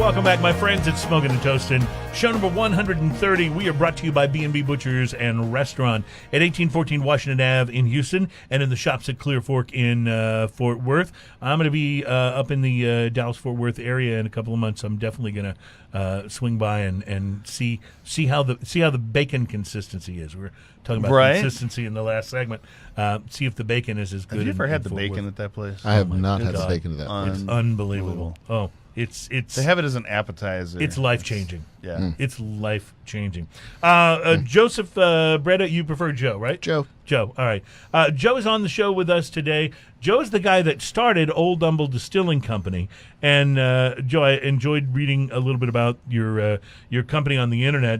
welcome back, my friends. It's Smoking and Toasting, show number 130. We are brought to you by B&B Butchers and Restaurant at 1814 Washington Ave in Houston and in the shops at Clear Fork in Fort Worth. I'm going to be up in the Dallas-Fort Worth area in a couple of months. I'm definitely going to swing by and see how the bacon consistency is. We're talking about consistency in the last segment. See if the bacon is as good. Have you ever had the Fort bacon Worth. at that place? I have not had the bacon at that place. It's unbelievable. Oh. It's they have it as an appetizer. It's life-changing. Yeah. It's life-changing. Joseph Breda, you prefer Joe, right? Joe. All right. Joe is on the show with us today. Joe is the guy that started Old Humble Distilling Company. And, Joe, I enjoyed reading a little bit about your company on the Internet.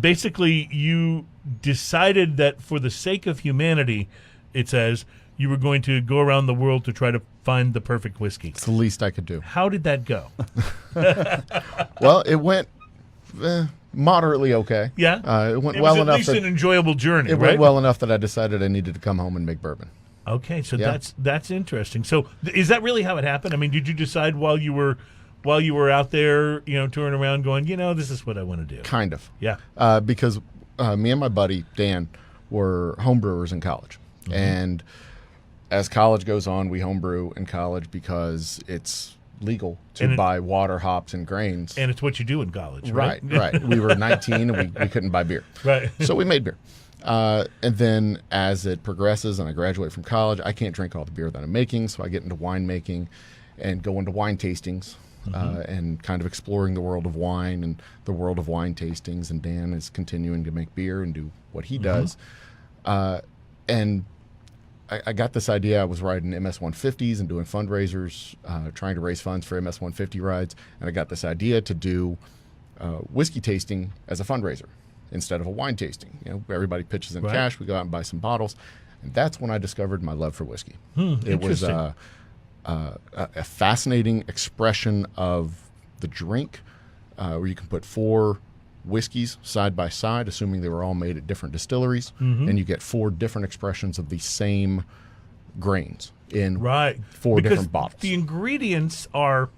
Basically, you decided that for the sake of humanity, it says, you were going to go around the world to try to find the perfect whiskey. It's the least I could do. How did that go? Well, it went moderately okay. Yeah? It went It well was enough at least that an enjoyable journey, it right? went well enough that I decided I needed to come home and make bourbon. Okay, so Yeah. that's interesting. So is that really how it happened? I mean, did you decide while you were out there, touring around, going, this is what I want to do? Kind of. Yeah. Because me and my buddy Dan were homebrewers in college, and as college goes on, we homebrew in college because it's legal to buy water, hops, and grains. And it's what you do in college, right? Right. We were 19 and we couldn't buy beer. Right. So we made beer. And then as it progresses and I graduate from college, I can't drink all the beer that I'm making, so I get into winemaking and go into wine tastings and kind of exploring the world of wine and the world of wine tastings. And Dan is continuing to make beer and do what he does. And I got this idea. I was riding MS-150s and doing fundraisers, trying to raise funds for MS-150 rides. And I got this idea to do whiskey tasting as a fundraiser instead of a wine tasting. Everybody pitches in cash. We go out and buy some bottles. And that's when I discovered my love for whiskey. It was a fascinating expression of the drink where you can put 4 whiskeys side by side, assuming they were all made at different distilleries, and you get 4 different expressions of the same grains in 4 different bottles. The ingredients are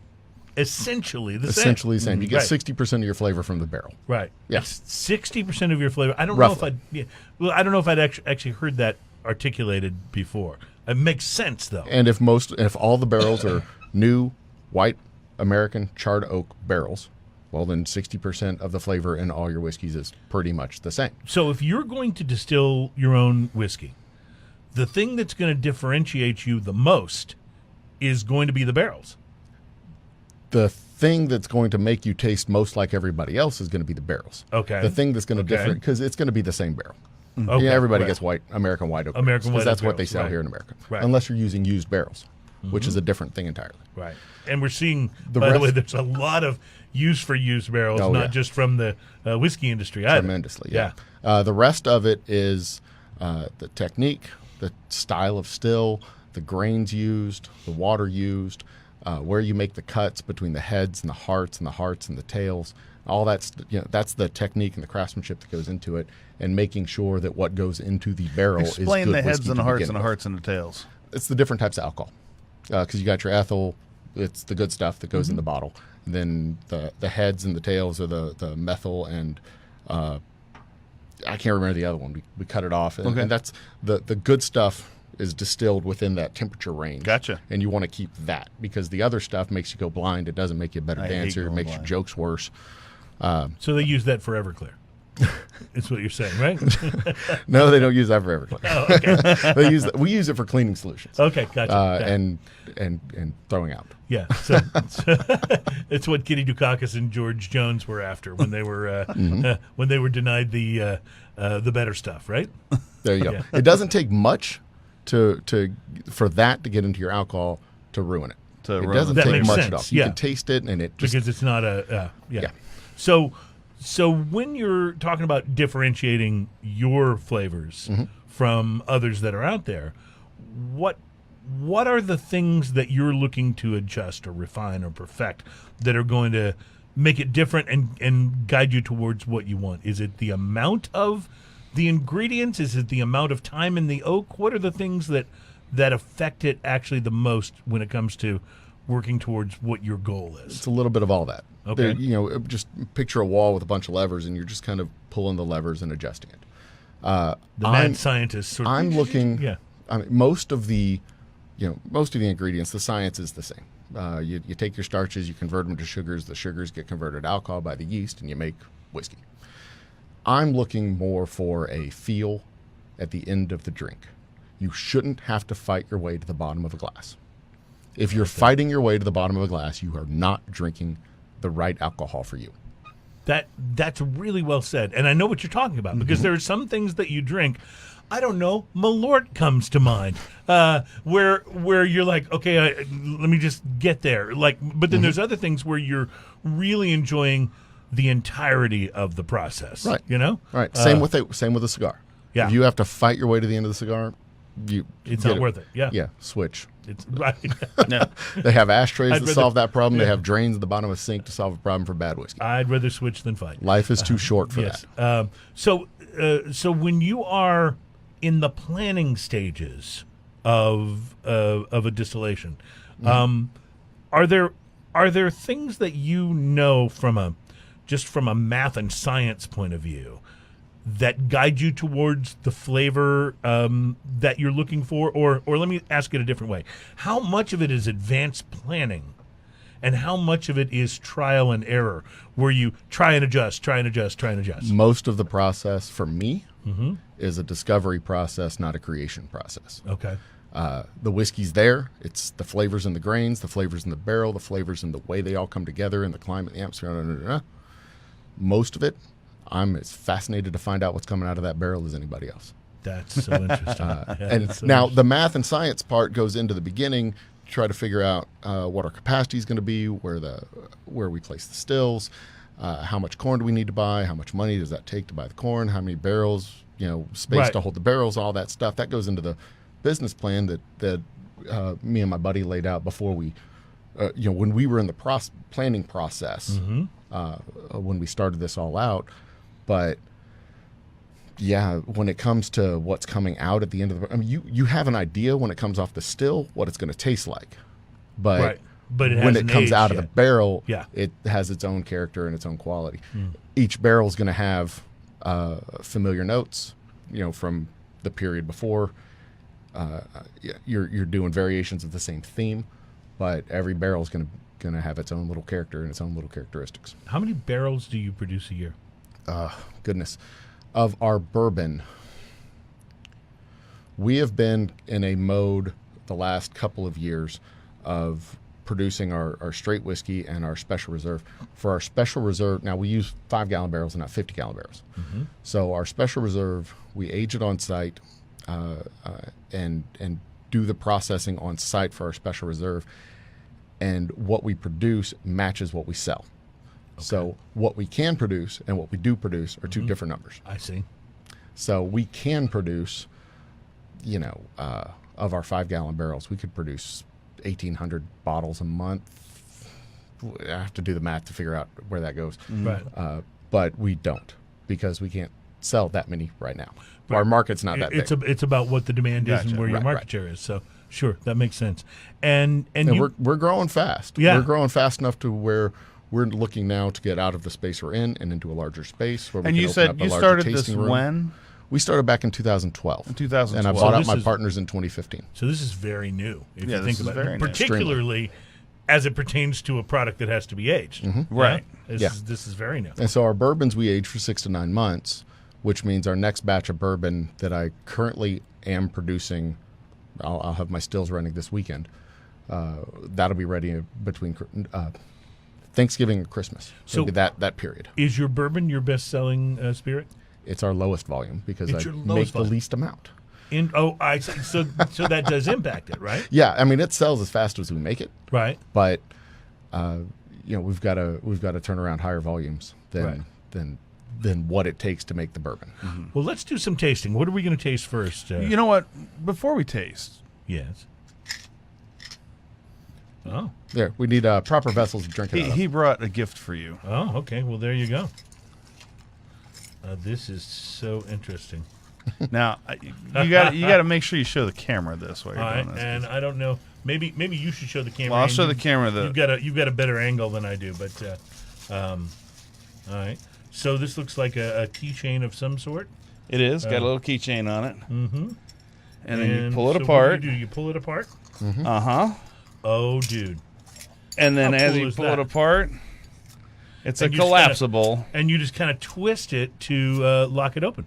essentially the same. Essentially the same. You get 60% of your flavor from the barrel. Right. Yes. 60% of your flavor. I don't Roughly. know if I'd actually heard that articulated before. It makes sense though. And if all the barrels are new, white, American charred oak barrels, well, then 60% of the flavor in all your whiskeys is pretty much the same. So if you're going to distill your own whiskey, the thing that's going to differentiate you the most is going to be the barrels. The thing that's going to make you taste most like everybody else is going to be the barrels. Okay. The thing that's going to differ, because it's going to be the same barrel. Okay. Everybody gets American white oak American barrels, white because that's oak what they barrels, sell right. here in America. Right. Unless you're using used barrels, which is a different thing entirely. Right. And we're seeing, The by the way, rest- there's a lot of use for used barrels, Oh, not yeah. just from the whiskey industry either. Tremendously, yeah. The rest of it is the technique, the style of still, the grains used, the water used, where you make the cuts between the heads and the hearts and the tails. All that's the technique and the craftsmanship that goes into it, and making sure that what goes into the barrel is good Explain the heads whiskey and the to hearts begin and the with. hearts and the tails. It's the different types of alcohol, because you got your ethyl, it's the good stuff that goes in the bottle. And then the heads and the tails are the methyl and I can't remember the other one. We cut it off, and that's the good stuff is distilled within that temperature range. Gotcha. And you want to keep that, because the other stuff makes you go blind. It doesn't make you a better I hate dancer. It going makes blind. your jokes worse. So they use that for Everclear. That's what you're saying, right? No, they don't use that for Everclear. Oh, okay. We use it for cleaning solutions. Okay, gotcha. Yeah. And throwing out. Yeah, so it's what Kitty Dukakis and George Jones were after when they were denied the better stuff, right? There you go. Yeah. It doesn't take much for that to get into your alcohol to ruin it. It doesn't That take makes much sense, at all. You yeah. can taste it, and it just Because it's not a yeah. Yeah. So when you're talking about differentiating your flavors from others that are out there, what are the things that you're looking to adjust or refine or perfect that are going to make it different and guide you towards what you want? Is it the amount of the ingredients? Is it the amount of time in the oak? What are the things that affect it actually the most when it comes to working towards what your goal is. It's a little bit of all that. Okay. Just picture a wall with a bunch of levers, and you're just kind of pulling the levers and adjusting it. The mad scientist sort of. I'm looking. Yeah. I mean, most of the ingredients, the science is the same. You take your starches, you convert them to sugars. The sugars get converted to alcohol by the yeast, and you make whiskey. I'm looking more for a feel at the end of the drink. You shouldn't have to fight your way to the bottom of a glass. If you're fighting your way to the bottom of a glass, you are not drinking the right alcohol for you. That's really well said, and I know what you're talking about because there are some things that you drink. I don't know. Malort comes to mind, where you're like, okay, let me just get there. But then there's other things where you're really enjoying the entirety of the process. Right. Right. Same with a cigar. Yeah. If you have to fight your way to the end of the cigar, it's not worth it. Yeah. Yeah. Switch. It's right. No. They have ashtrays to rather- solve that problem. They have drains at the bottom of a sink to solve a problem for bad whiskey. I'd rather switch than fight. Life is too short for Yes. that. So when you are in the planning stages of a distillation, are there things that from a math and science point of view that guide you towards the flavor that you're looking for, or let me ask it a different way: how much of it is advanced planning? And how much of it is trial and error, where you try and adjust? Most of the process for me is a discovery process, not a creation process. Okay. The whiskey's there. It's the flavors in the grains, the flavors in the barrel, the flavors in the way they all come together in the climate, the atmosphere. Most of it, I'm as fascinated to find out what's coming out of that barrel as anybody else. That's so interesting. The math and science part goes into the beginning. Try to figure out what our capacity is going to be, where we place the stills, how much corn do we need to buy, how much money does that take to buy the corn, how many barrels, space to hold the barrels, all that stuff. That goes into the business plan that me and my buddy laid out before we, when we were in the planning process, when we started this all out. But yeah, when it comes to what's coming out at the end of the, you have an idea when it comes off the still what it's going to taste like, but it when it comes out of yet. the barrel, Yeah. it has its own character and its own quality. Each barrel is going to have familiar notes, from the period before. You're doing variations of the same theme, but every barrel is going to have its own little character and its own little characteristics. How many barrels do you produce a year? Goodness. Of our bourbon, we have been in a mode the last couple of years of producing our straight whiskey and our special reserve. For our special reserve, now we use 5-gallon barrels and not 50-gallon barrels. So our special reserve, we age it on site and do the processing on site for our special reserve. And what we produce matches what we sell. So what we can produce and what we do produce are two different numbers. I see. So we can produce, of our 5-gallon barrels, we could produce 1,800 bottles a month. I have to do the math to figure out where that goes. Right. But we don't because we can't sell that many right now. Our market's not that big. It's about what the demand is and Gotcha. where your Right, market right. share is. So sure, that makes sense. And we're growing fast. Yeah. We're growing fast enough to where we're looking now to get out of the space we're in and into a larger space where we And can you open said up a you larger started this tasting room. when? We started back in 2012. In 2012. And I So bought out this my is- partners in 2015. So this is very new, if Yeah, you this think is about very it, new. particularly as it pertains to a product that has to be aged. Right. Yeah? Yeah. This is very new. And so our bourbons we age for 6 to 9 months, which means our next batch of bourbon that I currently am producing, I'll have my stills running this weekend. That'll be ready between Thanksgiving and Christmas. So- Maybe that period. Is your bourbon your best-selling spirit? It's our lowest volume because It's I your make lowest the volume. least amount. I see. So that does impact it, right? Yeah, I mean it sells as fast as we make it, Right. but we've got to turn around higher volumes than what it takes to make the bourbon. Well, let's do some tasting. What are we going to taste first? You know what? Before we taste, Yes. Oh. There, we need proper vessels to drink it out of. he brought a gift for you. Oh, okay. Well, there you go. This is so interesting. Now, you got to make sure you show the camera this while All you're right, doing this. and I don't know. Maybe you should show the camera. Well, I'll and show the camera. You've got a better angle than I do, but all right. So this looks like a keychain of some sort. It is. Got a little keychain on it. Mm-hmm. And then you pull it so apart. What do? You pull it apart? Mm-hmm. Uh-huh. Oh, dude. And then How as cool you is pull that? it apart, it's a And you just collapsible And you just kind of twist it to lock it open.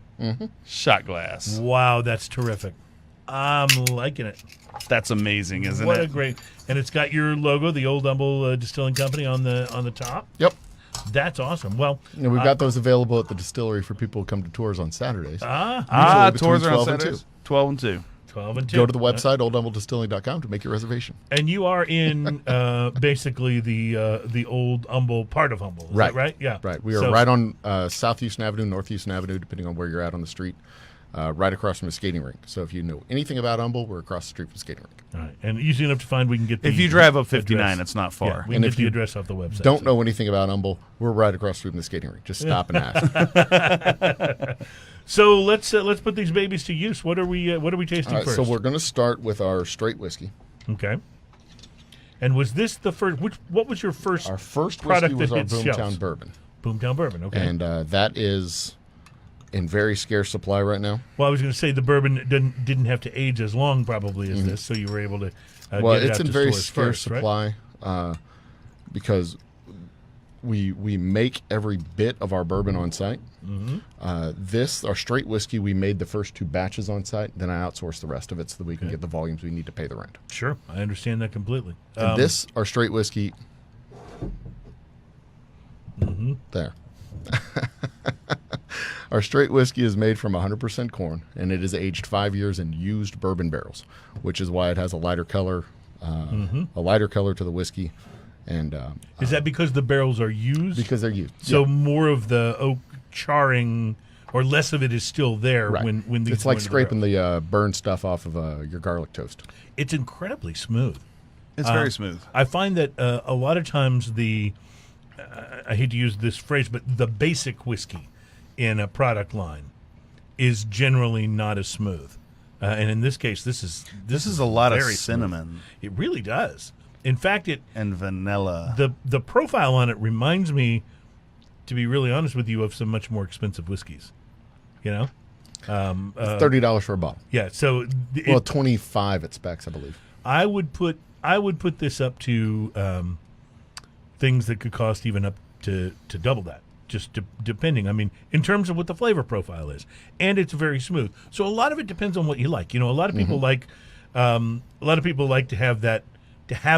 shot glass. Wow, that's terrific. I'm liking it. That's amazing, isn't What it? a great! And it's got your logo, the Old Humble Distilling Company, on the top. Yep. That's awesome. Well, And we've got those available at the distillery for people who come to tours on Saturdays. Ah, Usually tours between are on 12 and Saturdays. 2. 12 and 2. 12 and 2. Go to the website, oldhumbledistilling.com, to make your reservation. And you are in basically the Old Humble part of Humble. Is Right. that right? Yeah. Right. We are right on South Houston Avenue, North Houston Avenue, depending on where you're at on the street, right across from a skating rink. So if you know anything about Humble, we're across the street from the skating rink. All right. And easy enough to find. We can get the If you drive up 59, address. it's not far. Yeah, we can And get if the you address off the website. Don't know anything about Humble, we're right across the street from the skating rink. Just stop and ask. So let's put these babies to use. What are we tasting All right, first? so we're going to start with our straight whiskey. Okay. And was this the first? What was your first? Our first product whiskey was that our hit Boomtown shelves? Bourbon. Boomtown Bourbon. Okay. And that is in very scarce supply right now. Well, I was going to say the bourbon didn't have to age as long probably as this, so you were able to. Well, get it it's out in to very stores scarce first, right? supply because we make every bit of our bourbon on site. Our straight whiskey, we made the first 2 batches on site. Then I outsourced the rest of it so that we can get the volumes we need to pay the rent. Sure, I understand that completely. And our straight whiskey, there. Our straight whiskey is made from 100% corn, and it is aged 5 years in used bourbon barrels, which is why it has a lighter color, to the whiskey. And is that because the barrels are used? because they're used, So more of the oak charring, or less of it, is still there right. when these. It's go like into the scraping barrels. the burned stuff off of your garlic toast. It's incredibly smooth. It's very smooth. I find that a lot of times I hate to use this phrase, but the basic whiskey in a product line is generally not as smooth. And in this case, this is a lot of very smooth. cinnamon It really does. In fact, and vanilla. the profile on it reminds me, to be really honest with you, of some much more expensive whiskeys. You know, $30 for a bottle. yeah. So Well, 25 at specs, I believe. I would put this up to things that could cost even up to double that, just depending. I mean, in terms of what the flavor profile is, and it's very smooth. So a lot of it depends on what you like. You know, a lot of people like to have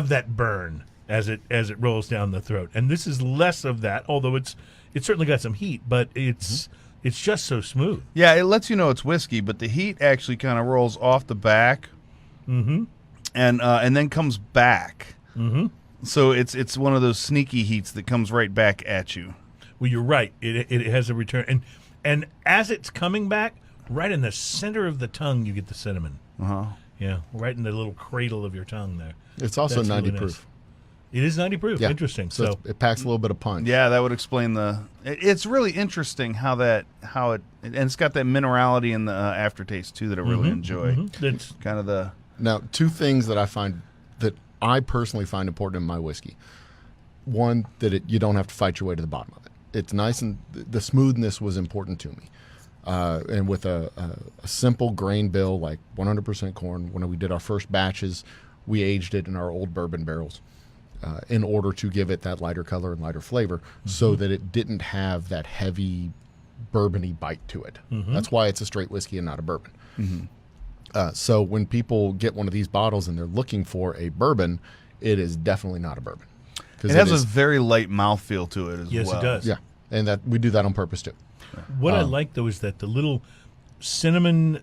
that burn as it rolls down the throat, and this is less of that. Although it's certainly got some heat, but it's just so smooth. Yeah, it lets you know it's whiskey, but the heat actually kind of rolls off the back, and then comes back. So it's one of those sneaky heats that comes right back at you. Well, you're right. It has a return, and as it's coming back, right in the center of the tongue, you get the cinnamon. Yeah, right in the little cradle of your tongue there. It's also That's 90 really proof. nice. It is 90 proof. Yeah. Interesting. So it packs a little bit of punch. Yeah, that would explain it's really interesting how it and it's got that minerality in the aftertaste too that I really enjoy. That's Kind of the Now, 2 things that I personally find important in my whiskey. One, that you don't have to fight your way to the bottom of it. It's nice, and the smoothness was important to me. And with a simple grain bill, like 100% corn, when we did our first batches, we aged it in our old bourbon barrels in order to give it that lighter color and lighter flavor so that it didn't have that heavy bourbony bite to it. That's why it's a straight whiskey and not a bourbon. So when people get one of these bottles and they're looking for a bourbon, it is definitely not a bourbon. it has a very light mouthfeel to it as yes, well. it does. Yeah, and that we do that on purpose too. What I like though is that the little cinnamon.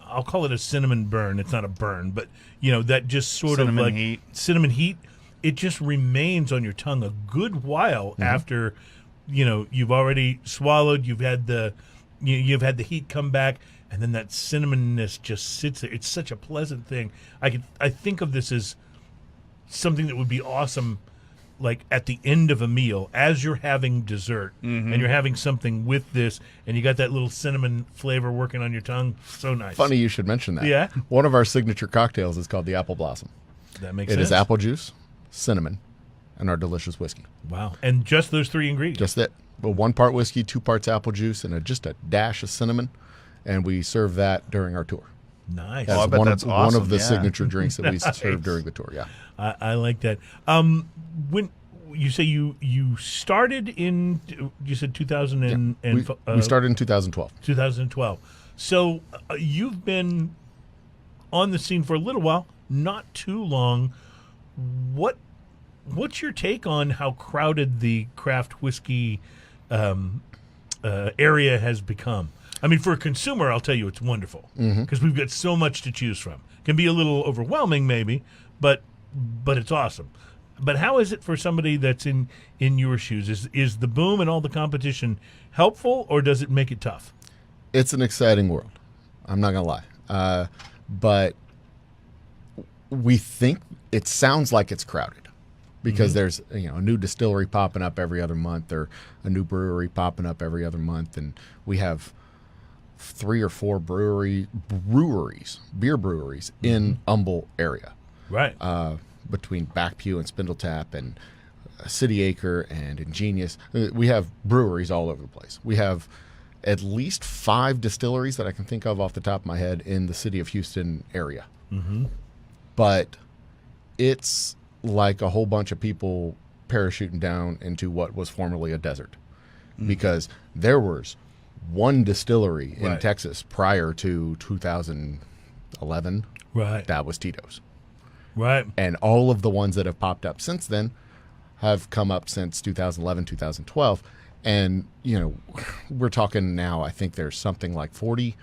I'll call it a cinnamon burn. It's not a burn, but that just sort Cinnamon of like heat. cinnamon heat. It just remains on your tongue a good while after you've already swallowed. You've had the heat come back, and then that cinnamonness just sits there. It's such a pleasant thing. I think of this as something that would be awesome like at the end of a meal, as you're having dessert, and you're having something with this, and you got that little cinnamon flavor working on your tongue. So nice. Funny you should mention that. Yeah. One of our signature cocktails is called the Apple Blossom. That makes It sense. is apple juice, cinnamon, and our delicious whiskey. Wow. And just those 3 ingredients. Just that. But 1 part whiskey, 2 parts apple juice, and just a dash of cinnamon. And we serve that during our tour. Nice. That's I bet one that's of, one of awesome, the yeah. signature drinks that we Nice. serve during the tour. Yeah. I like that. When you say you started in, you said 2000 and We started in 2012. 2012. So you've been on the scene for a little while, not too long. What's your take on how crowded the craft whiskey area has become? I mean, for a consumer, I'll tell you it's wonderful because we've got so much to choose from. Can be a little overwhelming, maybe, but it's awesome. But how is it for somebody that's in your shoes? Is the boom and all the competition helpful, or does it make it tough? It's an exciting world. I'm not going to lie. But we think it sounds like it's crowded because there's a new distillery popping up every other month or a new brewery popping up every other month. And we have 3 or 4 beer breweries in Humble area. Right. Between Backpew and Spindletap and City Acre and Ingenious. We have breweries all over the place. We have at least 5 distilleries that I can think of off the top of my head in the city of Houston area. But it's like a whole bunch of people parachuting down into what was formerly a desert because there was 1 distillery in Right. Texas prior to 2011. Right. That was Tito's. Right. And all of the ones that have popped up since then have come up since 2011, 2012. And, we're talking now, I think there's something like 40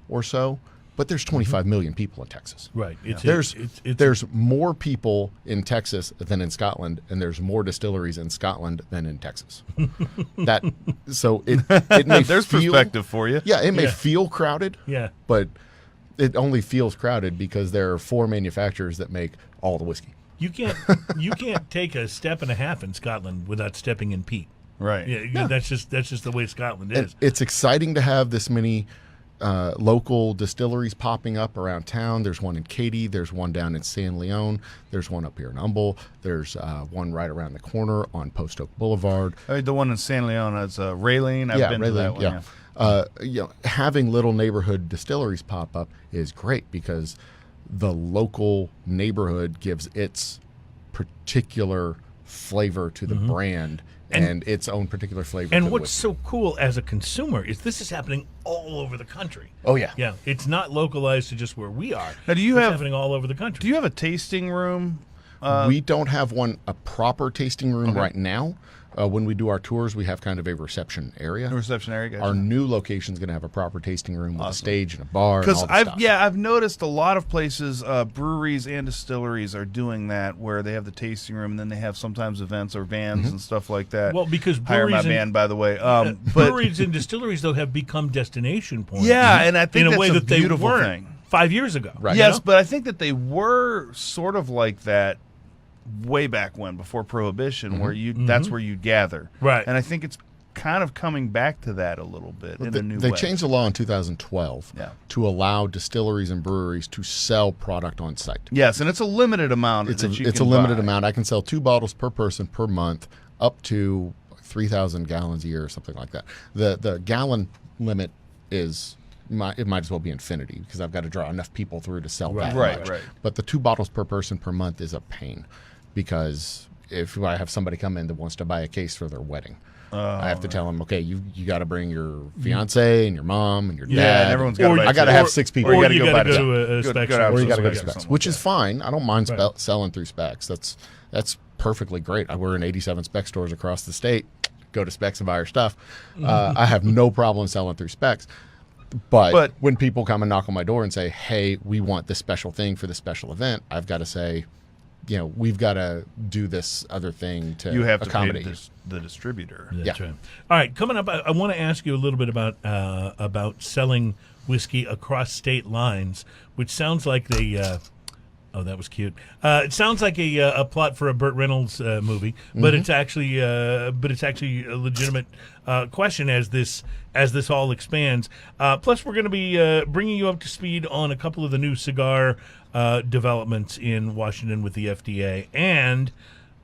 or so, but there's 25 million people in Texas. Right. There's more people in Texas than in Scotland, and there's more distilleries in Scotland than in Texas. It may There's feel, perspective for you. Yeah, it may Yeah. feel crowded, Yeah. but it only feels crowded because there are 4 manufacturers that make all the whiskey. You can't take a step and a half in Scotland without stepping in peat. Right. Yeah. That's just the way Scotland is. It's exciting to have this many local distilleries popping up around town. There's one in Katy. There's one down in San Leon. There's one up here in Humble. There's one right around the corner on Post Oak Boulevard. The one in San Leon is Raylene. I've been to that one. Yeah. Having little neighborhood distilleries pop up is great because the local neighborhood gives its particular flavor to the brand and its own particular flavor. And to the what's whiskey. so cool as a consumer is this is happening all over the country. Oh yeah. Yeah, it's not localized to just where we are. Now, It's happening all over the country. Do you have a tasting room? We don't have a proper tasting room right now. When we do our tours, we have kind of a reception area. A reception area? Gotcha. Our new location is going to have a proper tasting room with a stage and a bar. Because and all the stuff. I've noticed a lot of places, breweries and distilleries are doing that, where they have the tasting room, and then they have sometimes events or bands and stuff like that. Well, because hire my breweries and- band, by the way. But breweries and distilleries, though, have become destination points. yeah, and I think in a that's way a that they beautiful weren't thing. 5 years ago. Right. you Yes, know? but I think that they were sort of like that way back when, before Prohibition, where that's where you'd gather. Right. And I think it's kind of coming back to that a little bit in a new way. They changed the law in 2012 to allow distilleries and breweries to sell product on site. Yes, and it's a limited amount. It's that you a can limited buy. amount. I can sell 2 bottles per person per month, up to 3,000 gallons a year or something like that. The gallon limit is it might as well be infinity because I've got to draw enough people through to sell that Right, much. right. But the 2 bottles per person per month is a pain because if I have somebody come in that wants to buy a case for their wedding, I have to tell them, okay, you got to bring your fiance and your mom and your dad. and everyone's got to buy I got to have 6 people. Or you Or gotta you go got by to the- go to a go- spec go shop. out Or you to got to go Specs to or specs, something which like is fine. I don't mind Right. selling through specs. That's perfectly great. We're in 87 spec stores across the state. Go to specs and buy our stuff. I have no problem selling through specs. But when people come and knock on my door and say, hey, we want this special thing for this special event, I've got to say, we've got to do this other thing to You have to pay accommodate you. the distributor. That's Yeah. right. All right, coming up, I want to ask you a little bit about selling whiskey across state lines, which sounds like Oh, that was cute. It sounds like a plot for a Burt Reynolds movie, but it's actually a legitimate question as this all expands. Plus, we're going to be bringing you up to speed on a couple of the new cigar developments in Washington with the FDA, and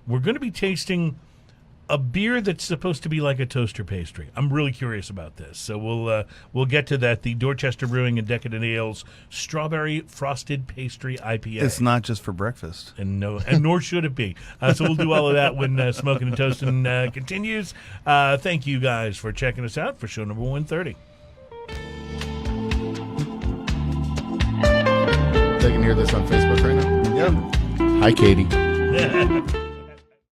we're going to be tasting a beer that's supposed to be like a toaster pastry. I'm really curious about this, so we'll get to that. The Dorchester Brewing and Decadent Ales Strawberry Frosted Pastry IPA. It's not just for breakfast. And nor should it be. So we'll do all of that when Smoking and Toasting continues. Thank you guys for checking us out for show number 130. They can hear this on Facebook right now. Yeah. Hi, Katie.